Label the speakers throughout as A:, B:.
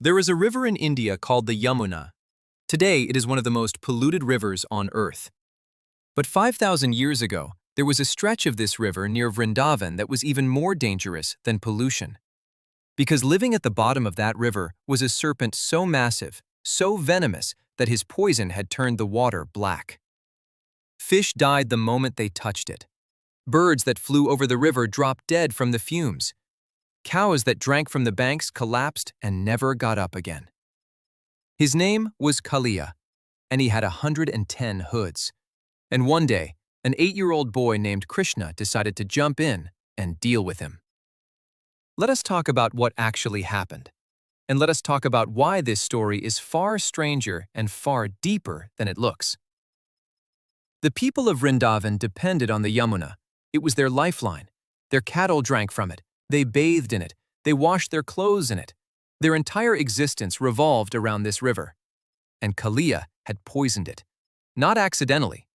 A: There is a river in India called the Yamuna. Today, it is one of the most polluted rivers on earth. But 5,000 years ago, there was a stretch of this river near Vrindavan that was even more dangerous than pollution. Because living at the bottom of that river was a serpent so massive, so venomous, that his poison had turned the water black. Fish died the moment they touched it. Birds that flew over the river dropped dead from the fumes. Cows that drank from the banks collapsed and never got up again. His name was Kalia, and he had 110 hoods. And one day, an 8-year-old boy named Krishna decided to jump in and deal with him. Let us talk about what actually happened, and let us talk about why this story is far stranger and far deeper than it looks. The people of Vrindavan depended on the Yamuna. It was their lifeline. Their cattle drank from it. They bathed in it. They washed their clothes in it. Their entire existence revolved around this river. And Kalia had poisoned it. Not accidentally.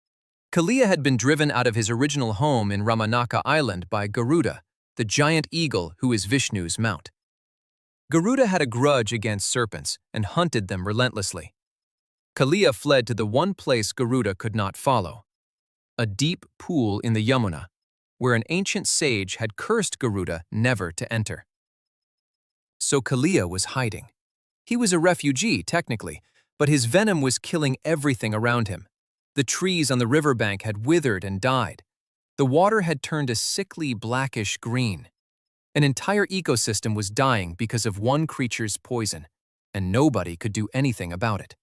A: Kalia had been driven out of his original home in Ramanaka Island by Garuda, the giant eagle who is Vishnu's mount. Garuda had a grudge against serpents and hunted them relentlessly. Kalia fled to the one place Garuda could not follow, a deep pool in the Yamuna, where an ancient sage had cursed Garuda never to enter. So Kalia was hiding. He was a refugee, technically, but his venom was killing everything around him. The trees on the riverbank had withered and died. The water had turned a sickly blackish green. An entire ecosystem was dying because of one creature's poison, and nobody could do anything about it.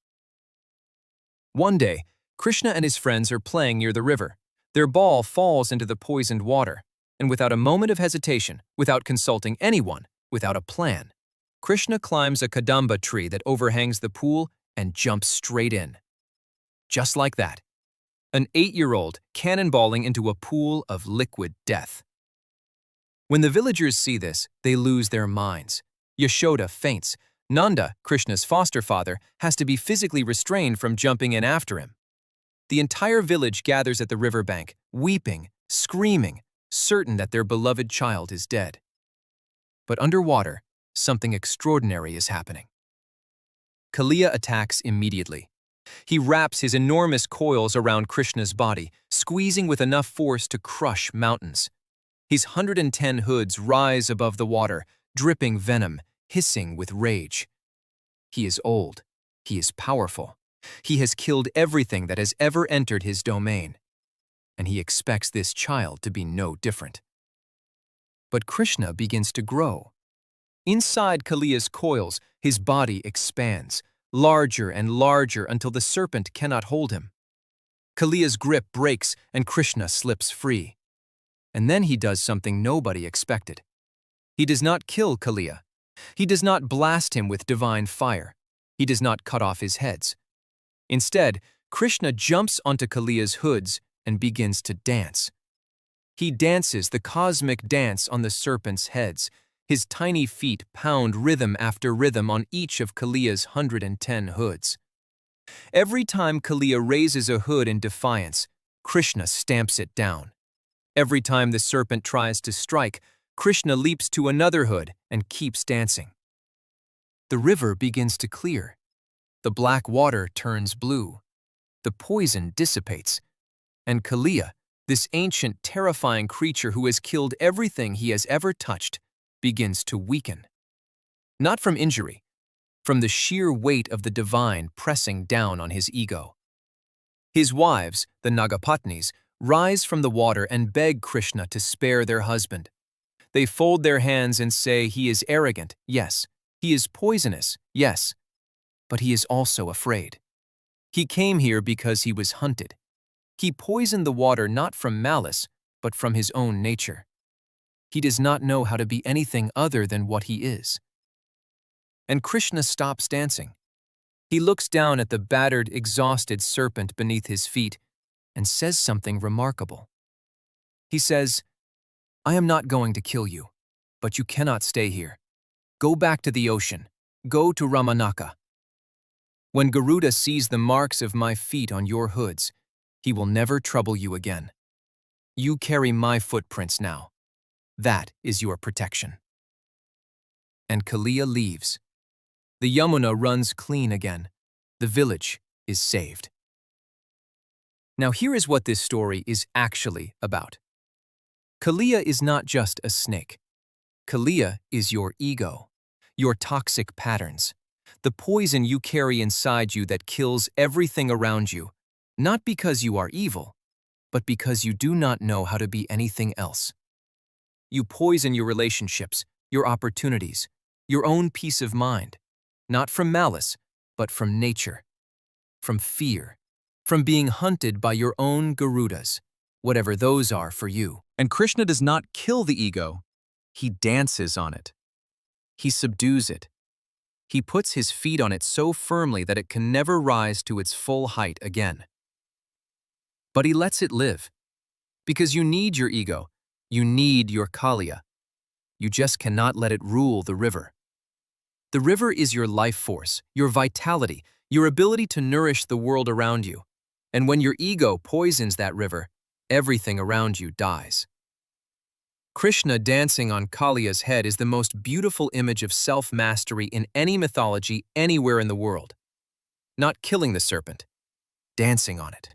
A: One day, Krishna and his friends are playing near the river. Their ball falls into the poisoned water, and without a moment of hesitation, without consulting anyone, without a plan, Krishna climbs a kadamba tree that overhangs the pool and jumps straight in. Just like that. An 8-year-old cannonballing into a pool of liquid death. When the villagers see this, they lose their minds. Yashoda faints. Nanda, Krishna's foster father, has to be physically restrained from jumping in after him. The entire village gathers at the riverbank, weeping, screaming, certain that their beloved child is dead. But underwater, something extraordinary is happening. Kalia attacks immediately. He wraps his enormous coils around Krishna's body, squeezing with enough force to crush mountains. His 110 hoods rise above the water, dripping venom, hissing with rage. He is old. He is powerful. He has killed everything that has ever entered his domain, and he expects this child to be no different. But Krishna begins to grow. Inside Kalia's coils, his body expands, larger and larger until the serpent cannot hold him. Kalia's grip breaks and Krishna slips free. And then he does something nobody expected. He does not kill Kalia. He does not blast him with divine fire. He does not cut off his heads. Instead, Krishna jumps onto Kalia's hoods and begins to dance. He dances the cosmic dance on the serpent's heads. His tiny feet pound rhythm after rhythm on each of Kalia's 110 hoods. Every time Kalia raises a hood in defiance, Krishna stamps it down. Every time the serpent tries to strike, Krishna leaps to another hood and keeps dancing. The river begins to clear. The black water turns blue. The poison dissipates. And Kalia, this ancient, terrifying creature who has killed everything he has ever touched, begins to weaken. Not from injury, from the sheer weight of the divine pressing down on his ego. His wives, the Nagapatnis, rise from the water and beg Krishna to spare their husband. They fold their hands and say he is arrogant, yes. He is poisonous, yes. But he is also afraid. He came here because he was hunted. He poisoned the water not from malice, but from his own nature. He does not know how to be anything other than what he is. And Krishna stops dancing. He looks down at the battered, exhausted serpent beneath his feet and says something remarkable. He says, "I am not going to kill you, but you cannot stay here. Go back to the ocean. Go to Ramanaka. When Garuda sees the marks of my feet on your hoods, he will never trouble you again. You carry my footprints now. That is your protection." And Kalia leaves. The Yamuna runs clean again. The village is saved. Now here is what this story is actually about. Kalia is not just a snake. Kalia is your ego, your toxic patterns, the poison you carry inside you that kills everything around you, not because you are evil, but because you do not know how to be anything else. You poison your relationships, your opportunities, your own peace of mind, not from malice, but from nature, from fear, from being hunted by your own Garudas, whatever those are for you.
B: And Krishna does not kill the ego, he dances on it. He subdues it. He puts his feet on it so firmly that it can never rise to its full height again. But he lets it live, because you need your ego, you need your Kalia. You just cannot let it rule the river. The river is your life force, your vitality, your ability to nourish the world around you. And when your ego poisons that river, everything around you dies. Krishna dancing on Kalia's head is the most beautiful image of self-mastery in any mythology anywhere in the world. Not killing the serpent, dancing on it.